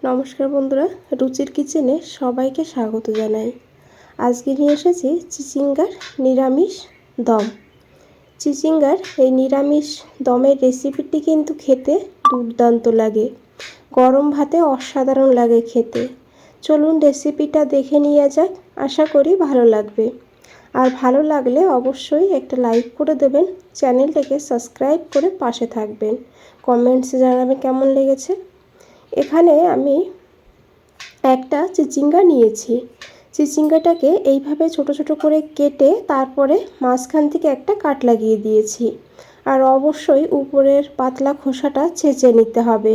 নমস্কার বন্ধুরা, রুচির কিচেনে সবাইকে স্বাগত জানাই। আজকে নিয়ে এসেছি চিচিঙ্গার নিরামিষ দম। চিচিঙ্গার এই নিরামিষ দমের রেসিপিটি কিন্তু খেতে দুর্দান্ত লাগে, গরম ভাতে অসাধারণ লাগে খেতে। চলুন রেসিপিটা দেখে নিয়ে যাক, আশা করি ভালো লাগবে। আর ভালো লাগলে অবশ্যই একটা লাইক করে দেবেন, চ্যানেলটাকে সাবস্ক্রাইব করে পাশে থাকবেন, কমেন্টসে জানাবেন কেমন লেগেছে। এখানে আমি একটা চিচিঙ্গা নিয়েছি। চিচিঙ্গাটাকে এইভাবে ছোট ছোট করে কেটে তারপরে মাঝখান থেকে একটা কাট লাগিয়ে দিয়েছি। আর অবশ্যই উপরের পাতলা খোসাটা ছেঁচে নিতে হবে।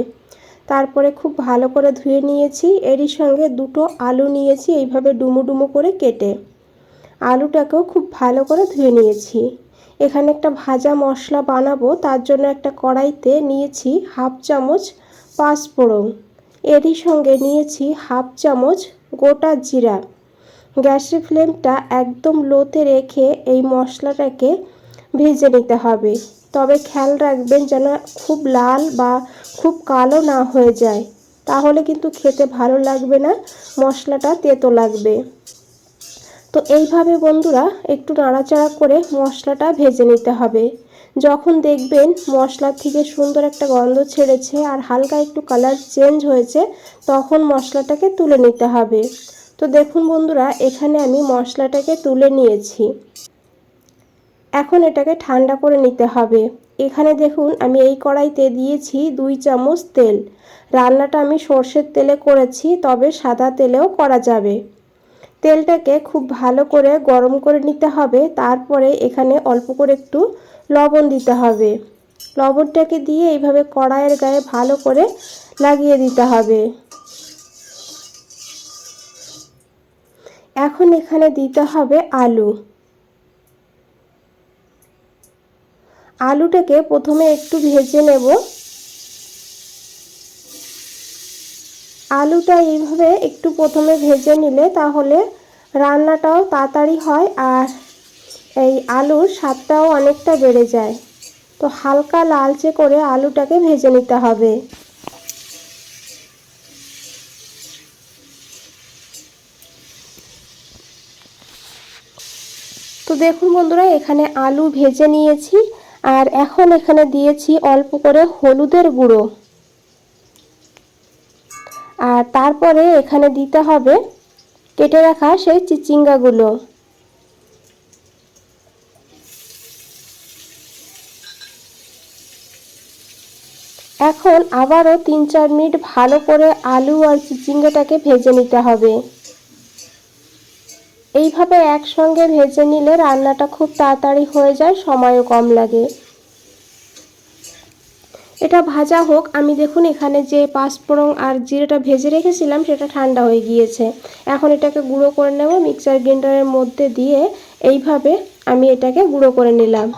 তারপরে খুব ভালো করে ধুয়ে নিয়েছি। এরই সঙ্গে দুটো আলু নিয়েছি এইভাবে ডুমো ডুমো করে কেটে। আলুটাকেও খুব ভালো করে ধুয়ে নিয়েছি। এখানে একটা ভাজা মশলা বানাবো, তার জন্য একটা কড়াইতে নিয়েছি হাফ চামচ পাঁচফোড়ন। এরই সঙ্গে নিয়েছি হাফ চামচ গোটা জিরা। গ্যাসের ফ্লেমটা একদম লোতে রেখে এই মশলাটাকে ভেজে নিতে হবে। তবে খেয়াল রাখবেন যেন খুব লাল বা খুব কালো না হয়ে যায়, তাহলে কিন্তু খেতে ভালো লাগবে না, মশলাটা তেতো লাগবে। তো এইভাবে বন্ধুরা একটু নাড়াচাড়া করে মশলাটা ভেজে নিতে হবে। যখন দেখবেন মশলার থেকে সুন্দর একটা গন্ধ ছেড়েছে আর হালকা একটু কালার চেঞ্জ হয়েছে, তখন মশলাটাকে তুলে নিতে হবে। তো দেখুন বন্ধুরা, এখানে আমি মশলাটাকে তুলে নিয়েছি। এখন এটাকে ঠান্ডা করে নিতে হবে। এখানে দেখুন আমি এই কড়াইতে দিয়েছি 2 চামচ তেল। রান্নাটা আমি সর্ষের তেলে করেছি, তবে সাদা তেলেও করা যাবে। তেলটাকে খুব ভালো করে গরম করে নিতে হবে। তারপরে এখানে অল্প করে একটু লবণ দিতে হবে। লবণটাকে দিয়ে এইভাবে কড়াইয়ের গায়ে ভালো করে লাগিয়ে দিতে হবে। এখন এখানে দিতে হবে আলু। আলুটাকে প্রথমে একটু ভেজে নেব। আলুটা এইভাবে একটু প্রথমে ভেজে নিলে তাহলে রান্নাটাও তাড়াতাড়ি হয় আর এই আলুর স্বাদটাও অনেকটা বেড়ে যায়। তো হালকা লালচে করে আলুটাকে ভেজে নিতে হবে। তো দেখুন বন্ধুরা, এখানে আলু ভেজে নিয়েছি। আর এখন এখানে দিয়েছি অল্প করে হলুদের গুঁড়ো। আর তারপরে এখানে দিতে হবে কেটে রাখা সেই চিচিঙ্গাগুলো। এখন আবারও 3-4 মিনিট ভালো করে আলু আর চিচিঙ্গাটাকে ভেজে নিতে হবে। এইভাবে একসঙ্গে ভেজে নিলে রান্নাটা খুব তাড়াতাড়ি হয়ে যায়, সময়ও কম লাগে। এটা ভাজা হোক। আমি দেখুন এখানে যে পাঁচফোড়ন আর জিরাটা ভেজে রেখেছিলাম সেটা ঠান্ডা হয়ে গিয়েছে। এখন এটাকে গুঁড়ো করে নেব মিক্সার গ্রাইন্ডারের মধ্যে দিয়ে। এইভাবে আমি এটাকে গুঁড়ো করে নিলাম।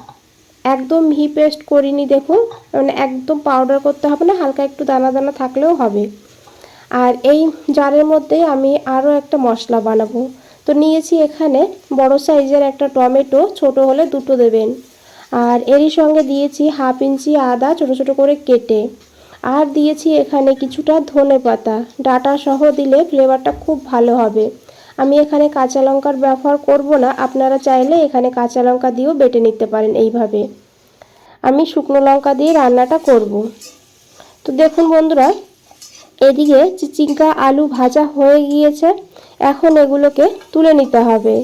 একদম মিহি পেস্ট করিনি, দেখুন, মানে একদম পাউডার করতে হবে না, হালকা একটু দানা দানা থাকলেও হবে। আর এই জারের মধ্যেই আমি আরও একটা মশলা বানাবো। তো নিয়েছি এখানে বড় সাইজের একটা টমেটো, ছোট হলে দুটো দেবেন। আর এরই সঙ্গে দিয়েছি হাফ ইঞ্চি আদা ছোট ছোট করে কেটে। আর দিয়েছি এখানে কিছুটা ধনেপাতা, ডাঁটা সহ দিলে ফ্লেভারটা খুব ভালো হবে। আমি এখানে কাঁচা লঙ্কার ব্যবহার করব না, আপনারা চাইলে এখানে কাঁচা লঙ্কা দিয়েও বেটে নিতে পারেন। এইভাবে আমি শুকনো লঙ্কা দিয়ে রান্নাটা করব। তো দেখুন বন্ধুরা, এদিকে চিচিঙ্গা আলু ভাজা হয়ে গিয়েছে। এখন এগুলোকে তুলে নিতে হবে।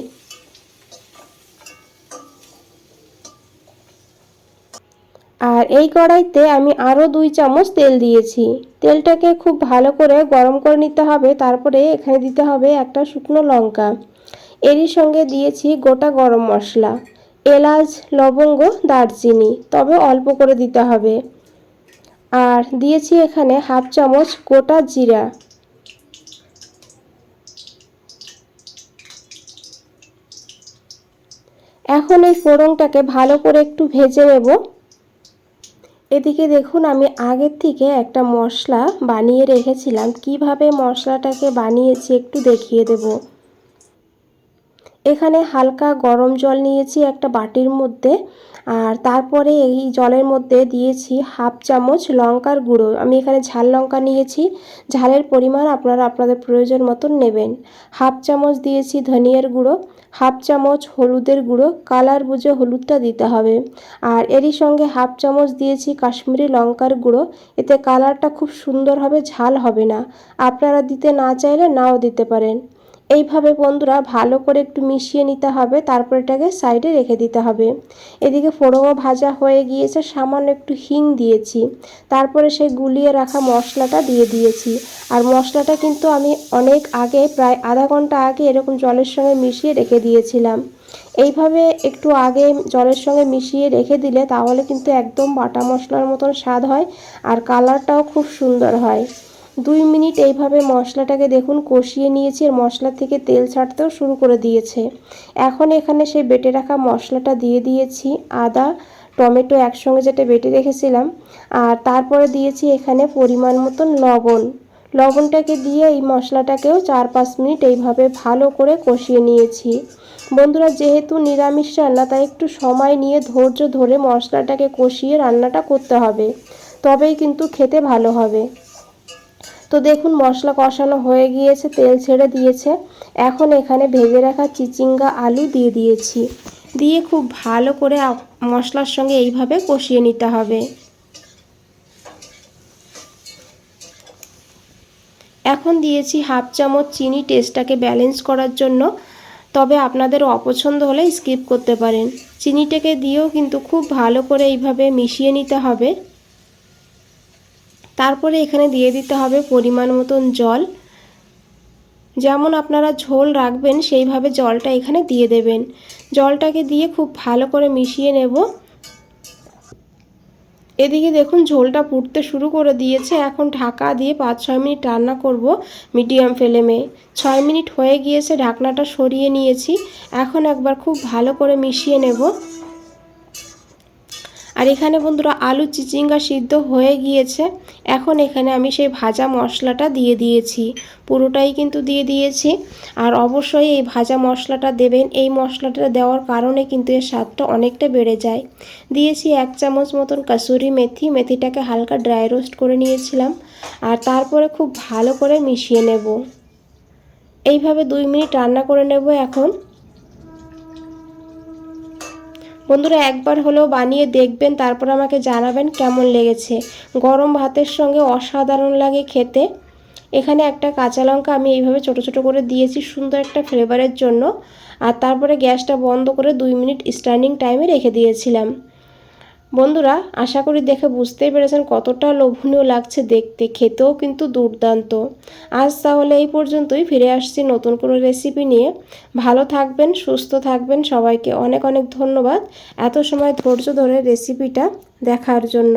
আর এই কড়াইতে আমি আরও 2 চামচ তেল দিয়েছি। তেলটাকে খুব ভালো করে গরম করে নিতে হবে। তারপরে এখানে দিতে হবে একটা শুকনো লঙ্কা। এরই সঙ্গে দিয়েছি গোটা গরম মশলা, এলাচ, লবঙ্গ, দারচিনি, তবে অল্প করে দিতে হবে। আর দিয়েছি এখানে হাফ চামচ গোটা জিরা। এখন এই ফোড়নটাকে ভালো করে একটু ভেজে নেব। এদিকে দেখুন আমি আগের থেকে একটা মশলা বানিয়ে রেখেছিলাম। কিভাবে মশলাটাকে বানিয়েছি একটু দেখিয়ে দেব। এখানে হালকা গরম জল নিয়েছি একটা বাটির মধ্যে। আর তারপরে এই জলের মধ্যে দিয়েছি হাফ চামচ লঙ্কার গুঁড়ো। আমি এখানে ঝাল লঙ্কা নিয়েছি, ঝালের পরিমাণ আপনারা আপনাদের প্রয়োজন মতন নেবেন। হাফ চামচ দিয়েছি ধনিয়ার গুঁড়ো, হাফ চামচ হলুদের গুঁড়ো, কালার বুঝে হলুদটা দিতে হবে। আর এরই সঙ্গে হাফ চামচ দিয়েছি কাশ্মীরি লঙ্কার গুঁড়ো, এতে কালারটা খুব সুন্দর হবে, ঝাল হবে না। আপনারা দিতে না চাইলে নাও দিতে পারেন। এইভাবে বন্ধুরা ভালো করে একটু মিশিয়ে নিতে হবে, তারপর এটাকে সাইডে রেখে দিতে হবে। এদিকে ফোড়নও ভাজা হয়ে গিয়েছে, সামান্য একটু হিং দিয়েছি, তারপরে সেই গুলিয়ে রাখা মশলাটা দিয়ে দিয়েছি। আর মশলাটা কিন্তু আমি অনেক আগে, প্রায় আধা ঘন্টা আগে এরকম জলের সঙ্গে মিশিয়ে রেখে দিয়েছিলাম। এইভাবে একটু আগে জলের সঙ্গে মিশিয়ে রেখে দিলে তাহলে কিন্তু একদম বাটা মশলার মতন স্বাদ হয়, আর কালারটাও খুব সুন্দর হয়। 2 মিনিট এইভাবে মশলাটাকে দেখুন কষিয়ে নিয়েছি, আর মশলা থেকে তেল ছাড়তেও শুরু করে দিয়েছে। এখন এখানে সেই বেটে রাখা মশলাটা দিয়ে দিয়েছি, আদা টমেটো একসঙ্গে যেটা বেটে রেখেছিলাম। আর তারপরে দিয়েছি এখানে পরিমাণ মতন লবণ। লবণটাকে দিয়ে এই মশলাটাকেও 4-5 মিনিট এইভাবে ভালো করে কষিয়ে নিয়েছি। বন্ধুরা, যেহেতু নিরামিষ রান্না, তাই একটু সময় নিয়ে ধৈর্য ধরে মশলাটাকে কষিয়ে রান্নাটা করতে হবে, তবেই কিন্তু খেতে ভালো হবে। তো দেখুন মশলা কষানো হয়ে গিয়েছে, তেল ছেড়ে দিয়েছে। এখন এখানে ভেজে রাখা চিচিঙ্গা আলু দিয়ে দিয়েছি, দিয়ে খুব ভালো করে মশলার সঙ্গে এইভাবে কষিয়ে নিতে হবে। এখন দিয়েছি হাফ চামচ চিনি টেস্টটাকে ব্যালেন্স করার জন্য, তবে আপনাদের অপছন্দ হলে স্কিপ করতে পারেন। চিনিটাকে দিয়েও কিন্তু খুব ভালো করে এইভাবে মিশিয়ে নিতে হবে। তারপরে এখানে দিয়ে দিতে হবে পরিমাণ মতন জল। যেমন আপনারা ঝোল রাখবেন সেইভাবে জলটা এখানে দিয়ে দেবেন। জলটাকে দিয়ে খুব ভালো করে মিশিয়ে নেব। এদিকে দেখুন ঝোলটা ফুটতে শুরু করে দিয়েছে। এখন ঢাকা দিয়ে 5-6 মিনিট রান্না করব মিডিয়াম ফ্লেমে। 6 মিনিট হয়ে গিয়েছে, ঢাকনাটা সরিয়ে নিয়েছি। এখন একবার খুব ভালো করে মিশিয়ে নেব। আর এখানে বন্ধুরা আলু চিচিঙ্গা সিদ্ধ হয়ে গিয়েছে। এখন এখানে আমি সেই ভাজা মশলাটা দিয়ে দিয়েছি, পুরোটাই কিন্তু দিয়ে দিয়েছি। আর অবশ্যই এই ভাজা মশলাটা দেবেন, এই মশলাটা দেওয়ার কারণে কিন্তু এর স্বাদটা অনেকটা বেড়ে যায়। দিয়েছি 1 চামচ মতন কাসুরি মেথি, মেথিটাকে হালকা ড্রাই রোস্ট করে নিয়েছিলাম। আর তারপরে খুব ভালো করে মিশিয়ে নেব। এইভাবে 2 মিনিট রান্না করে নেব। এখন বন্ধুরা একবার হলেও বানিয়ে দেখবেন, তারপর আমাকে জানাবেন কেমন লেগেছে। গরম ভাতের সঙ্গে অসাধারণ লাগে খেতে। এখানে একটা কাঁচা লঙ্কা আমি এইভাবে ছোট ছোট করে দিয়েছি সুন্দর একটা ফ্লেভারের জন্য। আর তারপরে গ্যাসটা বন্ধ করে 2 মিনিট স্ট্যান্ডিং টাইমে রেখে দিয়েছিলাম। বন্ধুরা আশা করি দেখে বুঝতেই পেরেছেন কতটা লোভনীয় লাগছে দেখতে, খেতেও কিন্তু দুর্দান্ত। আজ তাহলে এই পর্যন্তই, ফিরে আসছি নতুন কোনো রেসিপি নিয়ে। ভালো থাকবেন, সুস্থ থাকবেন, সবাইকে অনেক অনেক ধন্যবাদ এত সময় ধৈর্য ধরে রেসিপিটা দেখার জন্য।